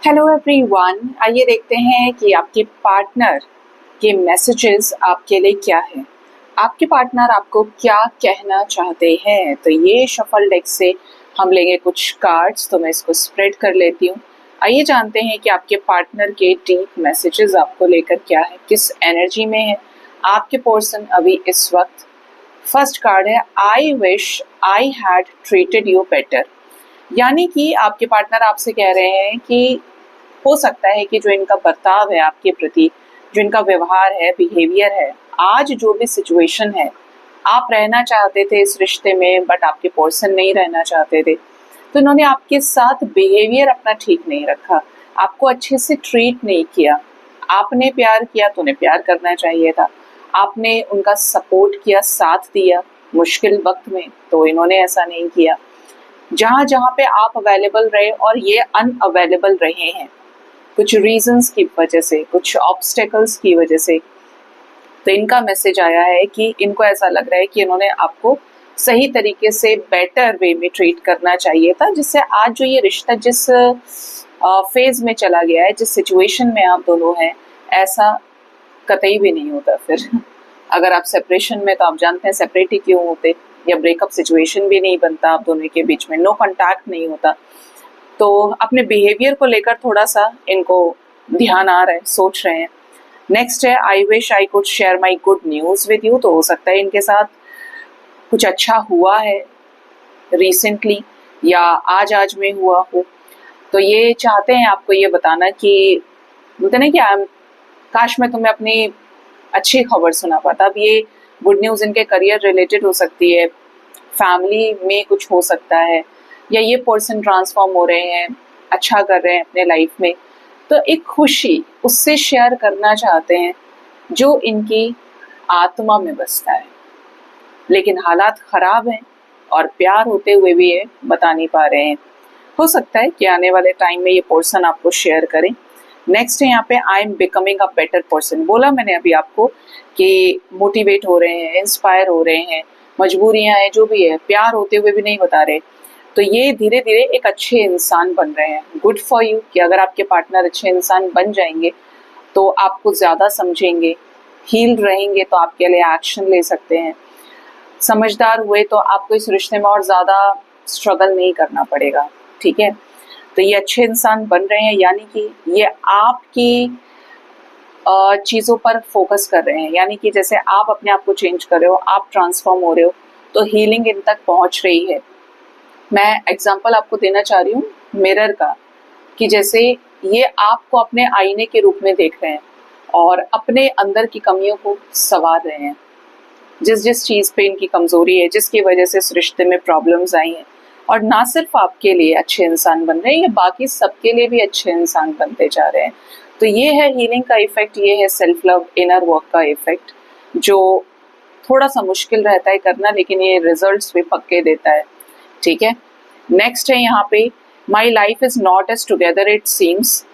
Hello everyone, आइए देखते हैं कि आपके पार्टनर के मैसेजेस आपके लिए क्या है। आपके पार्टनर आपको क्या कहना चाहते हैं। तो ये शफल डेक से हम लेंगे कुछ कार्ड्स, तो मैं इसको स्प्रेड कर लेती हूँ। आइए जानते हैं कि आपके पार्टनर के डीप मैसेजेस आपको लेकर क्या है, किस एनर्जी में है आपके पर्सन अभी इस वक्त। फर्स्ट कार्ड है I wish I had treated you better. यानी कि आपके पार्टनर आपसे कह रहे हैं कि हो सकता है कि जो इनका बर्ताव है आपके प्रति, जो इनका व्यवहार है, बिहेवियर है, आज जो भी सिचुएशन है, आप रहना चाहते थे इस रिश्ते में बट आपके पर्सन नहीं रहना चाहते थे, तो इन्होंने आपके साथ बिहेवियर अपना ठीक नहीं रखा, आपको अच्छे से ट्रीट नहीं किया। आपने प्यार किया तो उन्हें प्यार करना चाहिए था, आपने उनका सपोर्ट किया, साथ दिया मुश्किल वक्त में, तो इन्होंने ऐसा नहीं किया। जहां जहां पे आप अवेलेबल रहे और ये अनअवेलेबल रहे हैं कुछ रीजंस की वजह से, कुछ ऑब्स्टेकल्स की वजह से, तो इनका मैसेज आया है कि इनको ऐसा लग रहा है कि इन्होंने आपको सही तरीके से बेटर वे में ट्रीट करना चाहिए था, जिससे आज जो ये रिश्ता जिस फेज में चला गया है, जिस सिचुएशन में आप दोनों हैं, ऐसा कतई भी नहीं होता फिर। अगर आप सेपरेशन में, तो आप जानते हैं सेपरेट ही क्यों होते, या ब्रेकअप सिचुएशन भी नहीं बनता आप दोनों के बीच में, नो कॉन्टैक्ट नहीं होता। तो अपने बिहेवियर को लेकर थोड़ा सा इनको ध्यान आ रहा है, सोच रहे हैं। नेक्स्ट है I wish I could share my good news with you. तो हो सकता है इनके साथ कुछ अच्छा हुआ है रिसेंटली या आज में हुआ हो, तो ये चाहते हैं आपको ये बताना कि बोलते ना कि काश मैं तुम्हें अपनी अच्छी खबर सुना पाता। अब ये गुड न्यूज इनके करियर रिलेटेड हो सकती है, फैमिली में कुछ हो सकता है, या ये पर्सन ट्रांसफॉर्म हो रहे हैं, अच्छा कर रहे हैं अपने लाइफ में, तो एक खुशी उससे शेयर करना चाहते हैं जो इनकी आत्मा में बसता है। लेकिन हालात खराब हैं और प्यार होते हुए भी ये बता नहीं पा रहे हैं। हो सकता है कि आने वाले टाइम में ये पर्सन आपको शेयर करें। नेक्स्ट है यहाँ पे I am becoming a better person. बोला मैंने अभी आपको कि मोटिवेट हो रहे हैं, इंस्पायर हो रहे हैं, मजबूरियां हैं, जो भी है, प्यार होते हुए भी नहीं बता रहे, तो ये धीरे धीरे एक अच्छे इंसान बन रहे हैं। गुड फॉर यू कि अगर आपके पार्टनर अच्छे इंसान बन जाएंगे तो आपको ज्यादा समझेंगे, हील रहेंगे तो आपके लिए एक्शन ले सकते हैं, समझदार हुए तो आपको इस रिश्ते में और ज्यादा स्ट्रगल नहीं करना पड़ेगा। ठीक है, तो ये अच्छे इंसान बन रहे हैं, यानी कि ये आपकी चीजों पर फोकस कर रहे हैं, यानी कि जैसे आप अपने आप को चेंज कर रहे हो, आप ट्रांसफॉर्म हो रहे हो, तो हीलिंग इन तक पहुंच रही है। मैं एग्जांपल आपको देना चाह रही हूँ मिरर का, कि जैसे ये आपको अपने आईने के रूप में देख रहे हैं और अपने अंदर की कमियों को संवार रहे हैं। जिस जिस चीज पे इनकी कमजोरी है, जिसकी वजह से इस रिश्ते में प्रॉब्लम्स आई हैं, और ना सिर्फ आपके लिए अच्छे इंसान बन रहे हैं, ये बाकी सबके लिए भी अच्छे इंसान बनते जा रहे हैं। तो ये है हीलिंग का इफेक्ट, ये है सेल्फ लव इनर वर्क का इफेक्ट, जो थोड़ा सा मुश्किल रहता है करना, लेकिन ये रिजल्ट्स भी पक्के देता है। ठीक है, नेक्स्ट है यहाँ पे my life is not as together it seems.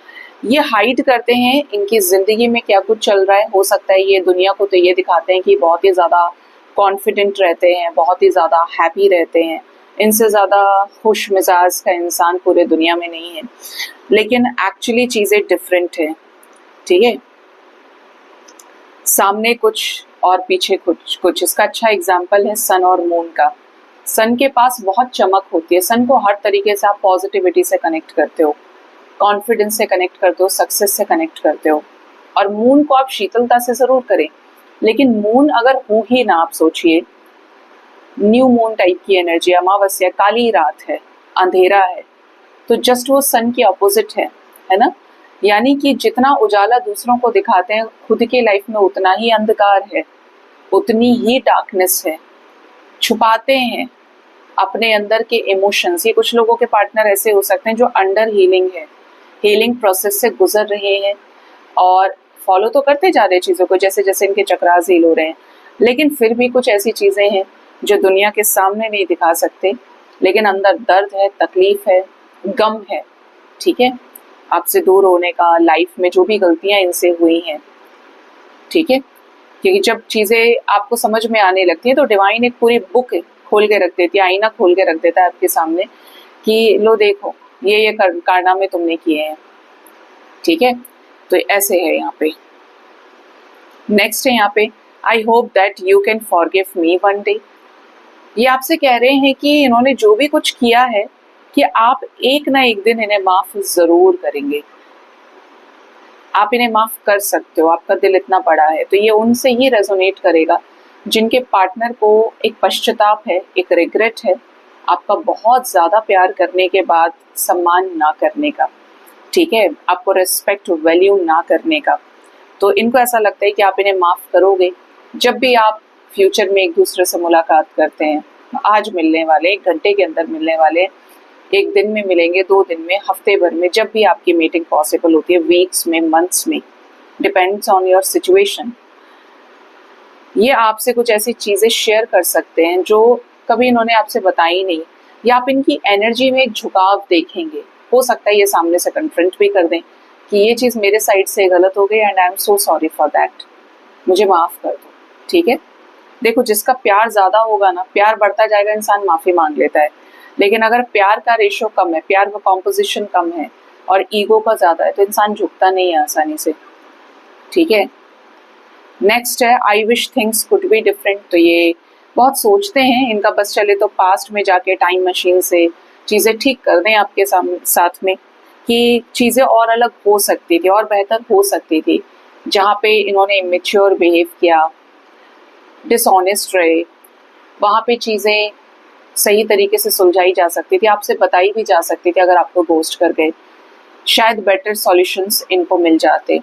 ये हाइड करते हैं इनकी जिंदगी में क्या कुछ चल रहा है। हो सकता है ये दुनिया को तो ये दिखाते हैं कि बहुत ही ज्यादा कॉन्फिडेंट रहते हैं, बहुत ही ज्यादा हैप्पी रहते हैं, इनसे ज्यादा खुश मिजाज का इंसान पूरे दुनिया में नहीं है, लेकिन एक्चुअली चीजें डिफरेंट है। ठीक है, सामने कुछ और पीछे कुछ। इसका अच्छा एग्जाम्पल है सन और मून का। सन के पास बहुत चमक होती है, सन को हर तरीके से आप पॉजिटिविटी से कनेक्ट करते हो, कॉन्फिडेंस से कनेक्ट करते हो, सक्सेस से कनेक्ट करते हो, और मून को आप शीतलता से जरूर करें, लेकिन मून अगर हो ही ना, आप सोचिए न्यू मून टाइप की एनर्जी, अमावस्या, काली रात है, अंधेरा है, तो जस्ट वो सन की अपोजिट है ना। यानी कि जितना उजाला दूसरों को दिखाते हैं, खुद के लाइफ में उतना ही अंधकार है, उतनी ही डार्कनेस है, छुपाते हैं अपने अंदर के इमोशंस। ये कुछ लोगों के पार्टनर ऐसे हो सकते हैं जो अंडर हीलिंग है, हीलिंग प्रोसेस से गुजर रहे हैं और फॉलो तो करते जा रहे चीजों को, जैसे जैसे इनके चक्रास हील हो रहे हैं, लेकिन फिर भी कुछ ऐसी चीजें हैं जो दुनिया के सामने नहीं दिखा सकते, लेकिन अंदर दर्द है, तकलीफ है, गम है। ठीक है, आपसे दूर होने का, लाइफ में जो भी गलतियां इनसे हुई हैं। ठीक है, क्योंकि जब चीजें आपको समझ में आने लगती हैं तो डिवाइन एक पूरी बुक खोल के रख देती है, आईना खोल के रख देता है आपके सामने कि लो देखो ये कारनामे तुमने किए हैं, ठीक है, तो ऐसे है यहाँ पे। नेक्स्ट है यहाँ पे, I hope that you can forgive me one day. ये आपसे कह रहे हैं कि इन्होंने जो भी कुछ किया है कि आप एक ना एक दिन इन्हें माफ जरूर करेंगे, आप इन्हें माफ कर सकते हो, आपका दिल इतना बड़ा है। तो ये उनसे ही रेजोनेट करेगा जिनके पार्टनर को एक पश्चाताप है, एक रिग्रेट है आपका बहुत ज्यादा प्यार करने के बाद सम्मान ना करने का, ठीक है, आपको रिस्पेक्ट वैल्यू ना करने का। तो इनको ऐसा लगता है कि आप इन्हें माफ करोगे जब भी आप फ्यूचर में एक दूसरे से मुलाकात करते हैं। आज मिलने वाले, 1 घंटे के अंदर मिलने वाले, 1 दिन में मिलेंगे, 2 दिन में, हफ्ते भर में, जब भी आपकी मीटिंग पॉसिबल होती है, वीक्स में, मंथ्स में, डिपेंड्स ऑन योर सिचुएशन। ये आपसे कुछ ऐसी चीजें शेयर कर सकते हैं जो कभी इन्होंने आपसे बताई नहीं, या आप इनकी एनर्जी में एक झुकाव देखेंगे। हो सकता है ये सामने से कन्फ्रंट भी कर दें कि ये चीज मेरे साइड से गलत हो गई and I am so sorry for that, मुझे माफ कर दो, ठीक है। देखो, जिसका प्यार ज्यादा होगा ना, प्यार बढ़ता जाएगा, इंसान माफी मांग लेता है। लेकिन अगर प्यार का रेशो कम है, प्यार का कॉम्पोजिशन कम है और ईगो का ज्यादा है, तो इंसान झुकता नहीं है आसानी से, ठीक है। नेक्स्ट है, I wish things could be different. तो ये बहुत सोचते हैं, इनका बस चले तो पास्ट में जाके टाइम मशीन से चीजें ठीक कर दें आपके साथ में, कि चीजें और अलग हो सकती थी और बेहतर हो सकती थी। जहाँ पे इन्होंने इमेच्योर बिहेव किया, डिसऑनेस्ट रहे, वहां पे चीजें सही तरीके से सुलझाई जा सकती थी, आपसे बताई भी जा सकती थी। अगर आपको गोस्ट कर गए, शायद बेटर सॉल्यूशंस इनको मिल जाते।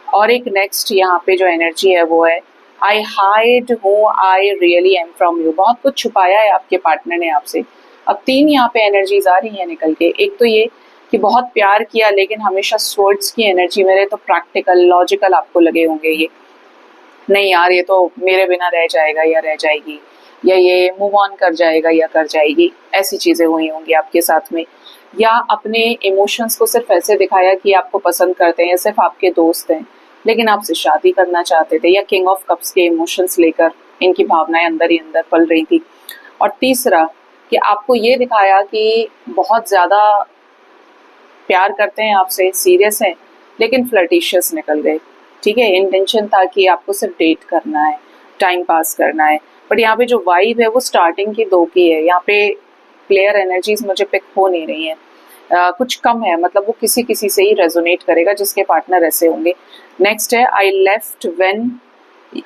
और एक नेक्स्ट यहाँ पे जो एनर्जी है वो है, आई hide who I really am from you. बहुत कुछ छुपाया है आपके पार्टनर ने आपसे। अब 3 यहाँ पे एनर्जीज आ रही है निकल के। एक तो ये कि बहुत प्यार किया लेकिन हमेशा स्वर्ड्स की एनर्जी में रहे, तो प्रैक्टिकल, लॉजिकल आपको लगे होंगे ये, नहीं यार ये तो मेरे बिना रह जाएगा या रह जाएगी, या ये मूव ऑन कर जाएगा या कर जाएगी, ऐसी चीजें हुई होंगी आपके साथ में। या अपने इमोशंस को सिर्फ ऐसे दिखाया कि आपको पसंद करते हैं, सिर्फ आपके दोस्त हैं, लेकिन आपसे शादी करना चाहते थे। या किंग ऑफ कप्स के इमोशंस लेकर इनकी भावनाएं अंदर ही अंदर पल रही थी। और तीसरा कि आपको ये दिखाया कि बहुत ज्यादा प्यार करते हैं आपसे, सीरियस हैं, लेकिन फ्लर्टिशियस निकल गए, ठीक है। इंटेंशन था कि आपको सिर्फ डेट करना है, टाइम पास करना है, बट यहाँ पे जो वाइब है वो स्टार्टिंग की 2 की है। यहाँ पे क्लियर एनर्जीज मुझे पिक हो नहीं रही है, कुछ कम है, मतलब वो किसी किसी से ही रेजोनेट करेगा जिसके पार्टनर ऐसे होंगे। नेक्स्ट है, I left when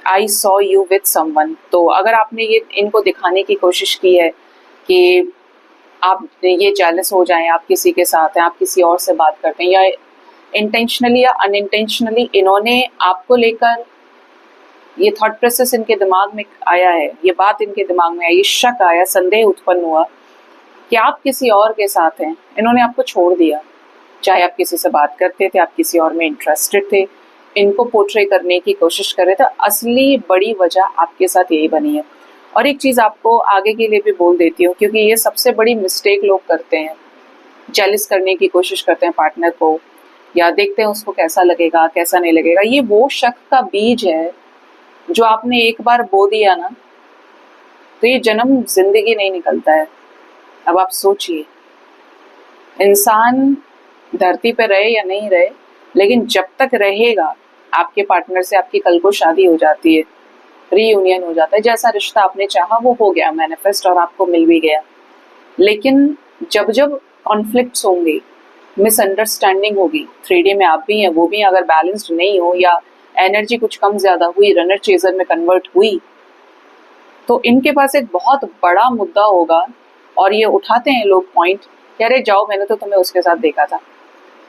I saw you with someone. तो अगर आपने ये इनको दिखाने की कोशिश की है कि आप ये जेलस हो जाएं, आप किसी के साथ हैं, आप किसी और से बात करते हैं, या इंटेंशनली या अनइंटेंशनली इन्होंने आपको लेकर ये थॉट प्रोसेस इनके दिमाग में आया है, ये बात इनके दिमाग में आई, ये शक आया, संदेह उत्पन्न हुआ कि आप किसी और के साथ हैं, इन्होंने आपको छोड़ दिया। चाहे आप किसी से बात करते थे, आप किसी और में इंटरेस्टेड थे, इनको पोर्ट्रे करने की कोशिश कर रहे थे, असली बड़ी वजह आपके साथ यही बनी है। और एक चीज आपको आगे के लिए भी बोल देती हूँ, क्योंकि ये सबसे बड़ी मिस्टेक लोग करते हैं, जेलिस करने की कोशिश करते हैं पार्टनर को, या देखते हैं उसको कैसा लगेगा कैसा नहीं लगेगा। ये वो शक का बीज है जो आपने एक बार बो दिया ना, तो ये जन्म जिंदगी नहीं निकलता है। अब आप सोचिए, इंसान धरती पे रहे या नहीं रहे, लेकिन जब तक रहेगा आपके पार्टनर से आपकी कल को शादी हो जाती है, रीयूनियन हो जाता है, जैसा रिश्ता आपने चाहा वो हो गया मैनिफेस्ट और आपको मिल भी गया। लेकिन जब जब कॉन्फ्लिक्ट्स होंगे, मिसअंडरस्टैंडिंग होगी, 3D में आप भी हैं वो भी हैं, अगर बैलेंस्ड नहीं हो या एनर्जी कुछ कम ज्यादा हुई, रनर चेजर में कन्वर्ट हुई, तो इनके पास एक बहुत बड़ा मुद्दा होगा। और ये उठाते हैं लोग पॉइंट कि अरे जाओ, मैंने तो तुम्हें उसके साथ देखा था,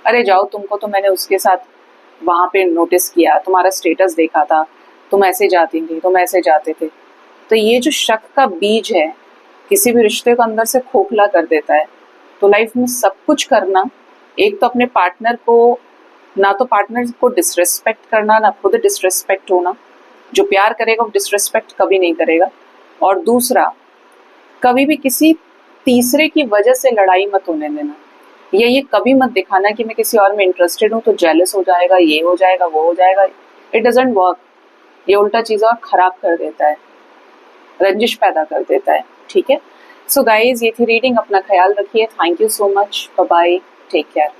अरे जाओ, तुमको तो मैंने उसके साथ वहां पे नोटिस किया, तुम्हारा स्टेटस देखा था, तुम ऐसे जाती थी, तुम ऐसे जाते थे। तो ये जो शक का बीज है किसी भी रिश्ते को अंदर से खोखला कर देता है। तो लाइफ में सब कुछ करना, एक तो अपने पार्टनर को, ना तो पार्टनर को डिसरेस्पेक्ट करना, ना खुद डिसरेस्पेक्ट होना। जो प्यार करेगा वो डिसरेस्पेक्ट कभी नहीं करेगा। और दूसरा, कभी भी किसी तीसरे की वजह से लड़ाई मत होने देना, या ये कभी मत दिखाना कि मैं किसी और में इंटरेस्टेड हूँ तो जेलस हो जाएगा, ये हो जाएगा, वो हो जाएगा। It doesn't work. ये उल्टा चीज़ और खराब कर देता है, रंजिश पैदा कर देता है, ठीक है। सो गाइज, ये थी रीडिंग, अपना ख्याल रखिए। Thank you so much, bye bye, take care.